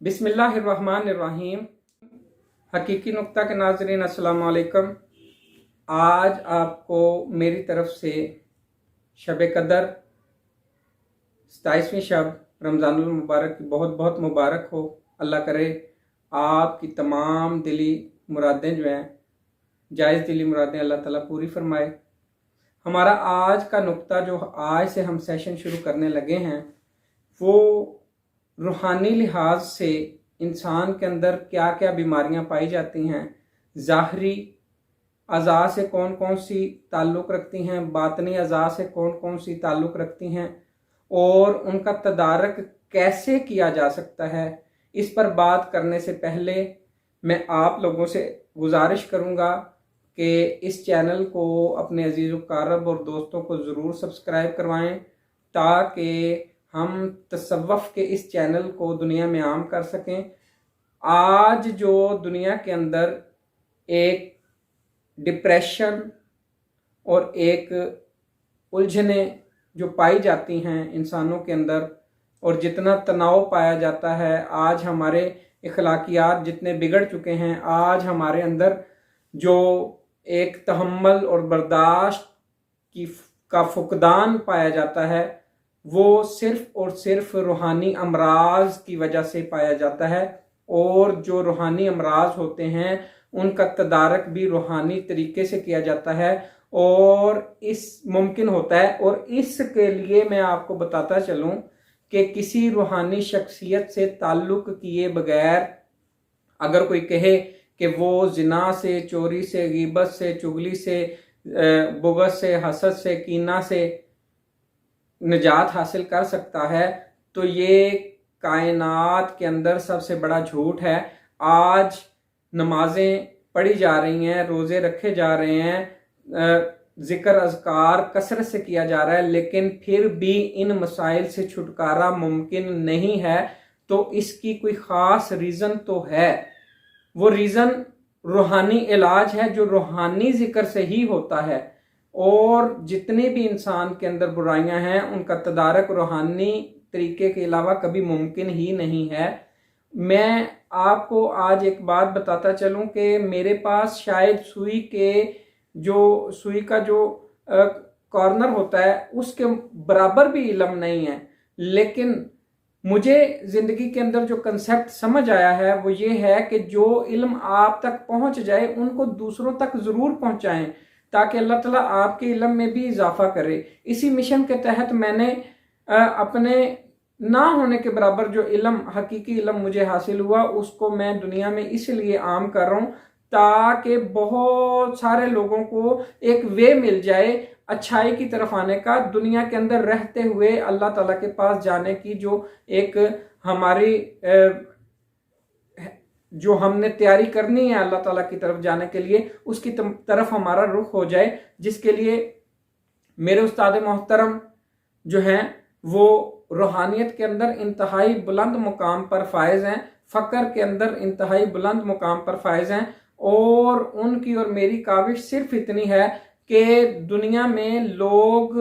बिस्मिल्लाहिर्रहमानिर्रहीम। हकीकी नुक्ता के नाज़रीन अस्सलाम वालेकुम। आज आपको मेरी तरफ से शब कदर 27वीं शब रमज़ानुल मुबारक की बहुत बहुत मुबारक हो। अल्लाह करे आपकी तमाम दिली मुरादें जो हैं, जायज़ दिली मुरादें अल्लाह ताला पूरी फरमाए। हमारा आज का नुक्ता जो आज से हम सेशन शुरू करने लगे हैं वो रूहानी लिहाज से इंसान के अंदर क्या क्या बीमारियां पाई जाती हैं, ज़ाहरी अज़ा से कौन कौन सी ताल्लुक़ रखती हैं, बातनी अज़ा से कौन कौन सी ताल्लुक़ रखती हैं और उनका तदारक कैसे किया जा सकता है। इस पर बात करने से पहले मैं आप लोगों से गुजारिश करूंगा कि इस चैनल को अपने अजीज़ व क़रीब और दोस्तों को ज़रूर सब्सक्राइब करवाएं ताकि हम तसव्वुफ़ के इस चैनल को दुनिया में आम कर सकें। आज जो दुनिया के अंदर एक डिप्रेशन और एक उलझने जो पाई जाती हैं इंसानों के अंदर और जितना तनाव पाया जाता है, आज हमारे इखलाकियात जितने बिगड़ चुके हैं, आज हमारे अंदर जो एक तहम्मुल और बर्दाश्त का फुकदान पाया जाता है वो सिर्फ और सिर्फ रूहानी अमराज की वजह से पाया जाता है। और जो रूहानी अमराज होते हैं उनका तदारक भी रूहानी तरीके से किया जाता है और इस मुमकिन होता है। और इसके लिए मैं आपको बताता चलूं कि किसी रूहानी शख्सियत से ताल्लुक़ किए बगैर अगर कोई कहे कि वो जिना से, चोरी से, गीबत से, चुगली से, बुग़्ज़ से, हसद से, कीना से निजात हासिल कर सकता है तो ये कायनात के अंदर सबसे बड़ा झूठ है। आज नमाजें पढ़ी जा रही हैं, रोज़े रखे जा रहे हैं, ज़िक्र अज़कार कसरत से किया जा रहा है, लेकिन फिर भी इन मसाइल से छुटकारा मुमकिन नहीं है। तो इसकी कोई ख़ास रीज़न तो है, वो रीज़न रूहानी इलाज है जो रूहानी ज़िक्र से ही होता है। और जितने भी इंसान के अंदर बुराइयां हैं उनका तदारक रूहानी तरीके के अलावा कभी मुमकिन ही नहीं है। मैं आपको आज एक बात बताता चलूं कि मेरे पास शायद सुई का जो कॉर्नर होता है उसके बराबर भी इल्म नहीं है, लेकिन मुझे ज़िंदगी के अंदर जो कंसेप्ट समझ आया है वो ये है कि जो इल्म आप तक पहुंच जाए उनको दूसरों तक ज़रूर पहुंचाएं ताकि अल्लाह ताला आपके इल्म में भी इजाफा करे। इसी मिशन के तहत मैंने अपने ना होने के बराबर जो इल्म, हकीकी इल्म मुझे हासिल हुआ उसको मैं दुनिया में इसलिए आम कर रहा हूँ ताकि बहुत सारे लोगों को एक वे मिल जाए अच्छाई की तरफ आने का, दुनिया के अंदर रहते हुए अल्लाह ताला के पास जाने की जो एक हमारी जो हमने तैयारी करनी है अल्लाह ताला की तरफ जाने के लिए, उसकी तरफ हमारा रुख हो जाए। जिसके लिए मेरे उस्ताद मोहतरम जो हैं वो रूहानियत के अंदर इंतहाई बुलंद मुकाम पर फायज हैं, फ़क्र के अंदर इंतहाई बुलंद मुकाम पर फायज हैं। और उनकी और मेरी काविश सिर्फ इतनी है कि दुनिया में लोग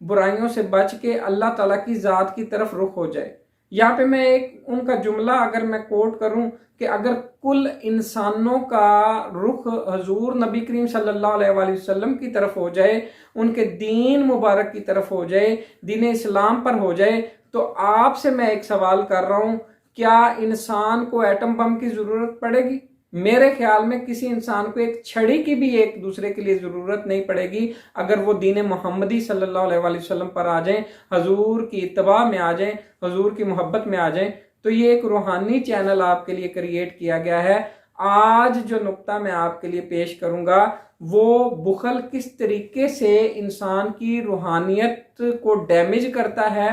बुराइयों से बच के अल्लाह ताला की ज़ात की तरफ रुख हो जाए। यहाँ पे मैं एक उनका जुमला अगर मैं कोट करूं कि अगर कुल इंसानों का रुख हजूर नबी करीम सल्लल्लाहु अलैहि वसल्लम की तरफ हो जाए, उनके दीन मुबारक की तरफ हो जाए, दीन इस्लाम पर हो जाए, तो आपसे मैं एक सवाल कर रहा हूं, क्या इंसान को एटम बम की ज़रूरत पड़ेगी? मेरे ख्याल में किसी इंसान को एक छड़ी की भी एक दूसरे के लिए ज़रूरत नहीं पड़ेगी अगर वो दीन मोहम्मदी सल्लल्लाहु अलैहि वसल्लम पर आ जाएं, हजूर की इत्तबा में आ जाएं, हजूर की मोहब्बत में आ जाएं। तो ये एक रूहानी चैनल आपके लिए क्रिएट किया गया है। आज जो नुक्ता मैं आपके लिए पेश करूंगा वो बुखल किस तरीके से इंसान की रूहानियत को डैमेज करता है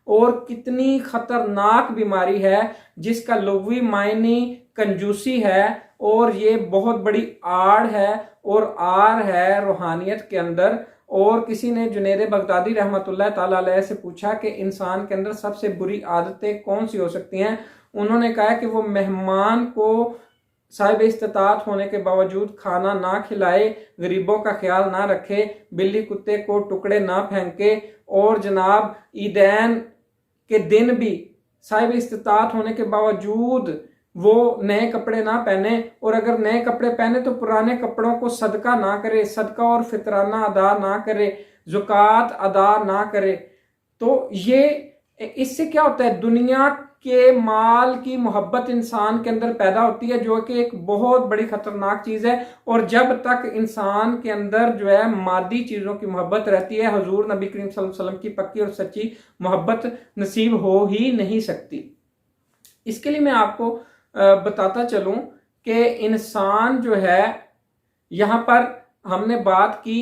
और कितनी खतरनाक बीमारी है जिसका लुग़वी मायने कंजूसी है और ये बहुत बड़ी आड़ है और आर है रूहानियत के अंदर। और किसी ने जुनैद बगदादी रहमतुल्लाह ताला अलैह से पूछा कि इंसान के अंदर सबसे बुरी आदतें कौन सी हो सकती हैं। उन्होंने कहा कि वो मेहमान को साहिब इस्तिताअत होने के बावजूद खाना ना खिलाए, गरीबों का ख्याल ना रखे, बिल्ली कुत्ते को टुकड़े ना फेंके और जनाब ईदैन के दिन भी साहिब इस्तिताअत होने के बावजूद वो नए कपड़े ना पहने, और अगर नए कपड़े पहने तो पुराने कपड़ों को सदका ना करे, सदका और फितराना अदा ना करे, ज़कात अदा ना करे। तो ये इससे क्या होता है, दुनिया के माल की मोहब्बत इंसान के अंदर पैदा होती है, जो कि एक बहुत बड़ी खतरनाक चीज है। और जब तक इंसान के अंदर जो है मादी चीजों की मोहब्बत रहती है, हुजूर नबी करीम सल्लल्लाहु अलैहि वसल्लम की पक्की और सच्ची मोहब्बत नसीब हो ही नहीं सकती। इसके लिए मैं आपको बताता चलूं कि इंसान जो है, यहां पर हमने बात की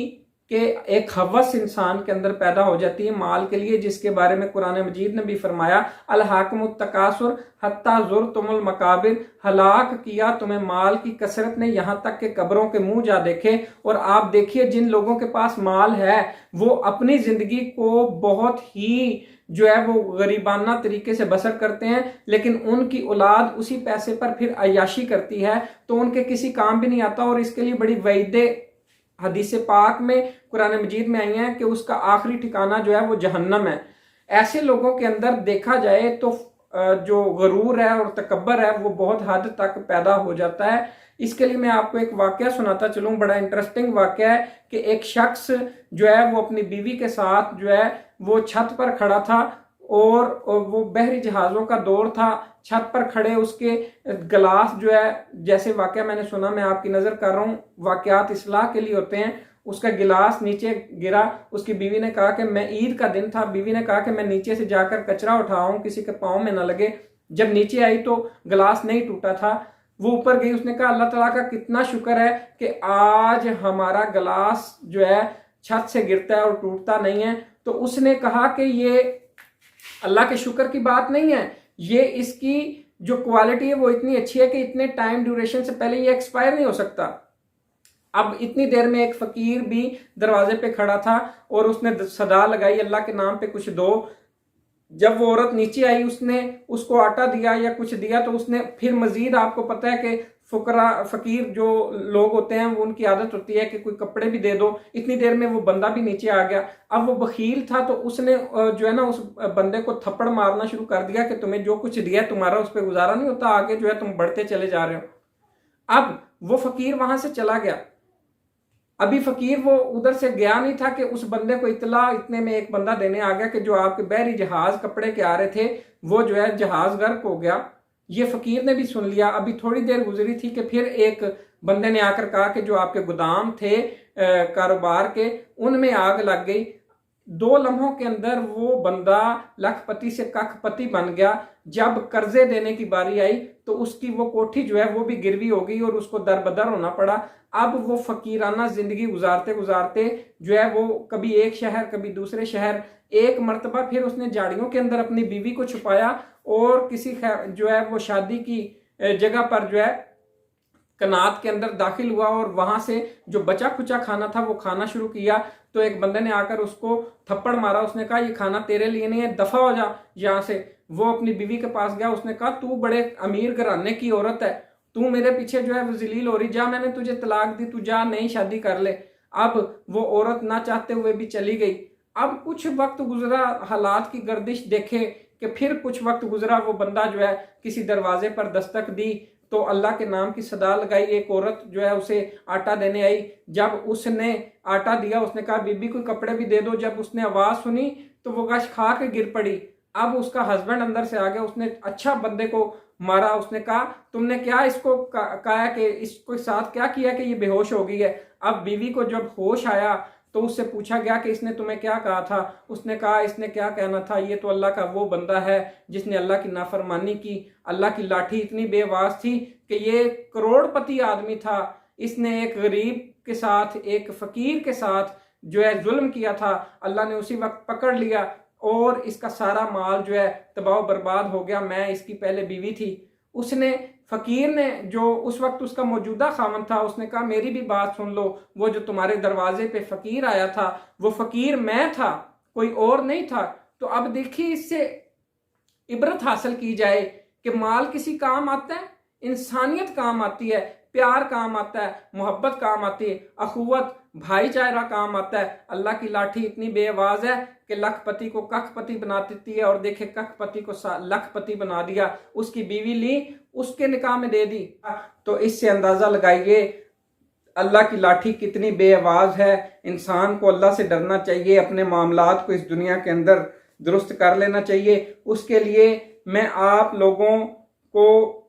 कि एक हवस इंसान के अंदर पैदा हो जाती है माल के लिए, जिसके बारे में कुरान मजीद ने भी फरमाया, अल हाकुमुत तकासुर हत्ता ज़ुरतुमुल मकाबिर, हलाक किया तुम्हें माल की कसरत ने, यहां तक के कब्रों के मुंह जा देखे। और आप देखिए जिन लोगों के पास माल है वो अपनी जिंदगी को बहुत ही जो है वो गरीबाना तरीके से बसर करते हैं, लेकिन उनकी औलाद उसी पैसे पर फिर अय्याशी करती है तो उनके किसी काम भी नहीं आता। और इसके लिए बड़ी वईदे हदीस पाक में कुरान मजीद में आई हैं कि उसका आखिरी ठिकाना जो है वो जहन्नम है। ऐसे लोगों के अंदर देखा जाए तो जो गरूर है और तकब्बर है वो बहुत हद तक पैदा हो जाता है। इसके लिए मैं आपको एक वाकया सुनाता चलूं, बड़ा इंटरेस्टिंग वाकया है कि एक शख्स जो है वो अपनी बीवी के साथ जो है वो छत पर खड़ा था, और वो बहरी जहाज़ों का दौर था। छत पर खड़े उसके गिलास जो है, जैसे वाकया मैंने सुना, मैं आपकी नज़र कर रहा हूँ, वाकयात इस्लाह के लिए होते हैं। उसका गिलास नीचे गिरा, उसकी बीवी ने कहा कि मैं, ईद का दिन था, बीवी ने कहा कि मैं नीचे से जाकर कचरा उठाऊं, किसी के पाँव में ना लगे। जब नीचे आई तो गिलास नहीं टूटा था। वो ऊपर गई, उसने कहा अल्लाह ताला का कितना शुक्र है कि आज हमारा गिलास जो है छत से गिरता है और टूटता नहीं है। तो उसने कहा कि ये अल्लाह के शुक्र की बात नहीं है, ये इसकी जो क्वालिटी है वो इतनी अच्छी है कि इतने टाइम ड्यूरेशन से पहले ये एक्सपायर नहीं हो सकता। अब इतनी देर में एक फकीर भी दरवाजे पे खड़ा था और उसने सदा लगाई, अल्लाह के नाम पे कुछ दो। जब वो औरत नीचे आई, उसने उसको आटा दिया या कुछ दिया, तो उसने फिर मजीद, आपको पता है कि फुकरा फकीर जो लोग होते हैं वो उनकी आदत होती है कि कोई कपड़े भी दे दो। इतनी देर में वो बंदा भी नीचे आ गया। अब वो बखील था तो उसने जो है ना उस बंदे को थप्पड़ मारना शुरू कर दिया कि तुम्हें जो कुछ दिया तुम्हारा उस पर गुजारा नहीं होता, आगे जो है तुम बढ़ते चले जा रहे हो। अब वो फकीर वहां से चला गया। अभी फकीर वो उधर से गया नहीं था कि उस बंदे को इतला, इतने में एक बंदा देने आ गया कि जो आपके बहरी जहाज कपड़े के आ रहे थे वो जो है जहाज गर्क हो गया। ये फकीर ने भी सुन लिया। अभी थोड़ी देर गुजरी थी कि फिर एक बंदे ने आकर कहा कि जो आपके गोदाम थे कारोबार के, उनमें आग लग गई। 2 लम्हों के अंदर वो बंदा लखपति से कखपति बन गया। जब कर्जे देने की बारी आई तो उसकी वो कोठी जो है वो भी गिरवी हो गई और उसको दरबदर होना पड़ा। अब वो फकीराना जिंदगी गुजारते गुजारते जो है वो कभी एक शहर कभी दूसरे शहर, एक मर्तबा फिर उसने झाड़ियों के अंदर अपनी बीवी को छुपाया और किसी जो है वो शादी की जगह पर जो है कनात के अंदर दाखिल हुआ और वहां से जो बचा खुचा खाना था वो खाना शुरू किया। तो एक बंदे ने आकर उसको थप्पड़ मारा। उसने कहा ये खाना तेरे लिए नहीं है, दफा हो जा यहाँ से। वो अपनी बीवी के पास गया। उसने कहा तू बड़े अमीर घराने की औरत है, तू मेरे पीछे जो है वो जलील हो रही, जा मैंने तुझे तलाक दी, तू जा नई शादी कर ले। अब वो औरत ना चाहते हुए भी चली गई। अब कुछ वक्त गुजरा, हालात की गर्दिश देखे कि फिर कुछ वक्त गुजरा, वो बंदा जो है किसी दरवाजे पर दस्तक दी तो अल्लाह के नाम की सदा लगाई। एक औरत जो है उसे आटा देने आई। जब उसने आटा दिया उसने कहा बीबी कोई कपड़े भी दे दो। जब उसने आवाज सुनी तो वो गश खा के गिर पड़ी। अब उसका हस्बैंड अंदर से आ गया, उसने अच्छा बंदे को मारा। उसने कहा तुमने क्या इसको कहा कि इसको साथ क्या किया कि ये बेहोश हो गई है। अब बीवी को जब होश आया तो उससे पूछा गया कि इसने तुम्हें क्या कहा था। उसने कहा इसने क्या कहना था, ये तो अल्लाह का वो बंदा है जिसने अल्लाह की नाफरमानी की। अल्लाह की लाठी इतनी बेवास थी कि ये करोड़पति आदमी था, इसने एक गरीब के साथ, एक फकीर के साथ जो है जुल्म किया था। अल्लाह ने उसी वक्त पकड़ लिया और इसका सारा माल जो है तबाह बर्बाद हो गया। मैं इसकी पहले बीवी थी। उसने, फकीर ने, जो उस वक्त उसका मौजूदा खामन था, उसने कहा मेरी भी बात सुन लो, वो जो तुम्हारे दरवाजे पे फकीर आया था वो फकीर मैं था, कोई और नहीं था। तो अब देखिए इससे इबरत हासिल की जाए कि माल किसी काम आता है, इंसानियत काम आती है, प्यार काम आता है, मोहब्बत काम आती है, अखुवत, भाईचारा काम आता है। अल्लाह की लाठी इतनी बेआवाज है कि लखपति को कखपति बना देती है, और देखे कखपति को लखपति बना दिया, उसकी बीवी ली, उसके निकाह में दे दी। तो इससे अंदाजा लगाइए अल्लाह की लाठी कितनी बेआवाज है। इंसान को अल्लाह से डरना चाहिए, अपने मामलात को इस दुनिया के अंदर दुरुस्त कर लेना चाहिए। उसके लिए मैं आप लोगों को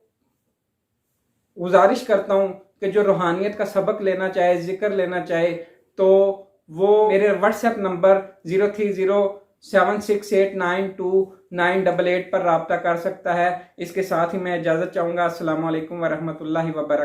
गुजारिश करता हूं कि जो रूहानियत का सबक लेना चाहे, जिक्र लेना चाहे, तो वो मेरे व्हाट्सएप नंबर 0307689298 पर रब्ता कर सकता है। इसके साथ ही मैं इजाज़त चाहूँगा। अस्सलामु अलैकुम वरहमतुल्लाहि वबरकातुहू।